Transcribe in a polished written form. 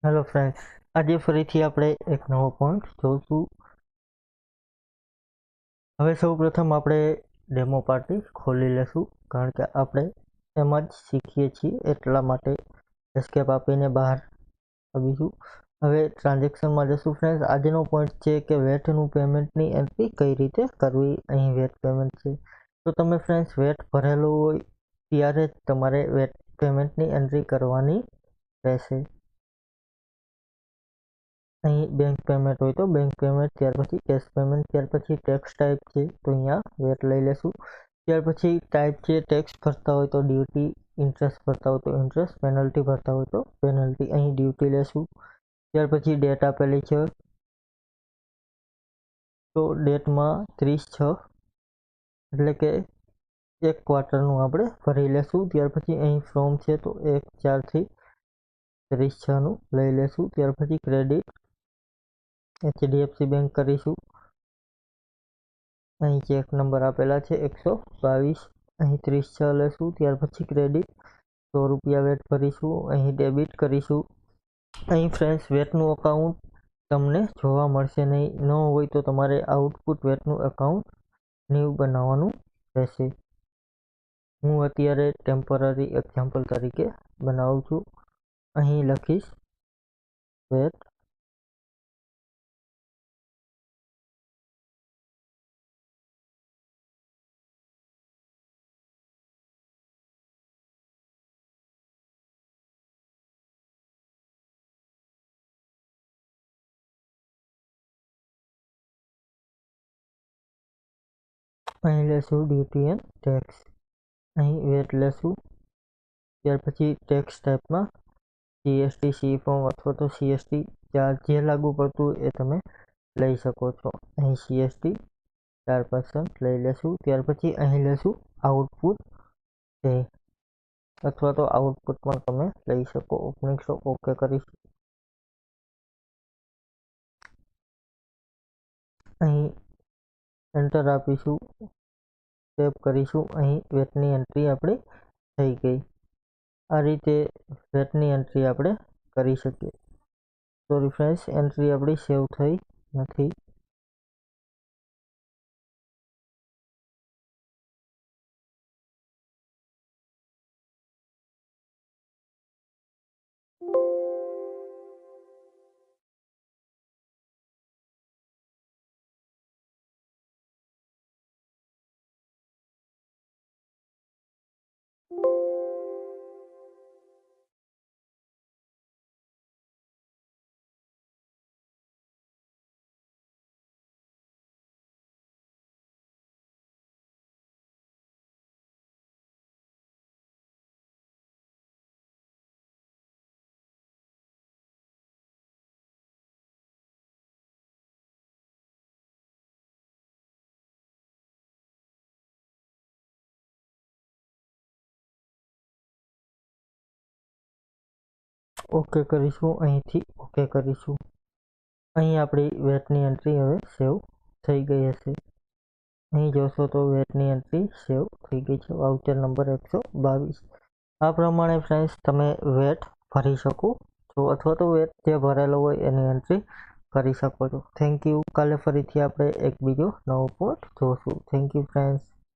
Hello friends, આજે ફરીથી આપણે એક નવો પોઈન્ટ જોઈશું. હવે સૌ પ્રથમ આપણે ડેમો પાર્ટી ખોલી લેશું, કારણ કે આપણે એમ જ શીખીએ છીએ એટલા માટે એસ્કેપ આપીને બહાર આવીશું. હવે ટ્રાન્ઝેક્શનમાં જશું. ફ્રેન્ડ્સ, આજનો પોઈન્ટ છે કે વેટનું પેમેન્ટની એન્ટ્રી કઈ રીતે કરવી. અહીં વેટ પેમેન્ટ છે, તો તમે ફ્રેન્ડ્સ વેટ ભરેલું હોય ત્યારે જ તમારે વેટ પેમેન્ટની એન્ટ્રી કરવાની રહેશે. અહીં બેંક પેમેન્ટ હોય તો બેંક પેમેન્ટ, ત્યાર પછી કેશ પેમેન્ટ, ત્યાર પછી ટેક્સ ટાઈપ છે તો અહીંયા વેટ લઈ લેશું. ત્યાર પછી ટાઈપ છે ટેક્સ ભરતા હોય તો ડ્યુટી, ઇન્ટરેસ્ટ ભરતા હોય તો ઇન્ટરેસ્ટ, પેનલ્ટી ભરતા હોય તો પેનલ્ટી. અહીં ડ્યુટી લેશું. ત્યાર પછી ડેટ આપેલી છે તો ડેટમાં 30/6 એટલે કે એક ક્વાર્ટરનું આપણે ભરી લેશું. ત્યાર પછી અહીં ફ્રોમ છે તો 1/4 થી 30/6નું લઈ લેશું. ત્યાર પછી ક્રેડિટ HDFC બેંક કરીશું. અહીં ચેક નંબર આપેલા છે 122, અહીં 30/6 લેશું. ત્યાર પછી ક્રેડિટ 100 રૂપિયા વેટ ભરીશું. અહીં ડેબિટ કરીશું. અહીં ફ્રેન્ડ્સ વેટનું અકાઉન્ટ તમને જોવા મળશે નહીં. ન હોય તો તમારે આઉટપુટ વેટનું એકાઉન્ટ ન્યૂ બનાવવાનું રહેશે. હું અત્યારે ટેમ્પરરી એક્ઝામ્પલ તરીકે બનાવું છું. અહીં લખીશ વેટ. અહીં લેશું ડ્યુટી એન્ડ ટેક્સ. અહીં વેટ લેશું. ત્યાર પછી ટેક્સ ટાઈપમાં GST, સી ફોર્મ અથવા તો CST ચાર્જ જે લાગુ પડતું એ તમે લઈ શકો છો. અહીં CST 4% લઈ લેશું. ત્યાર પછી અહીં લેશું આઉટપુટ છે અથવા તો આઉટપુટ પણ તમે લઈ શકો. ઓપનિંગ સ્ટોક ઓકે કરીશું. અહીં એન્ટર આપીશું, સેવ કરીશું. અહીં વેટની એન્ટ્રી આપણી થઈ ગઈ. આ રીતે વેટની એન્ટ્રી આપણે કરી શકીએ. સોરી ફ્રેન્ડ્સ, એન્ટ્રી આપણી સેવ થઈ નથી. ઓકે કરીશું. અહીંથી ઓકે કરીશું. અહીં આપણી વેટની એન્ટ્રી હવે સેવ થઈ ગઈ હશે. અહીં જોશો તો વેટની એન્ટ્રી સેવ થઈ ગઈ છે. Voucher number 122. આ પ્રમાણે ફ્રેન્ડ્સ તમે વેટ ભરી શકો છો અથવા તો વેટ જે ભરેલો હોય એની એન્ટ્રી કરી શકો છો. Thank you. કાલે ફરીથી આપણે એક બીજો નવો પોઈન્ટ જોશું. Thank you friends.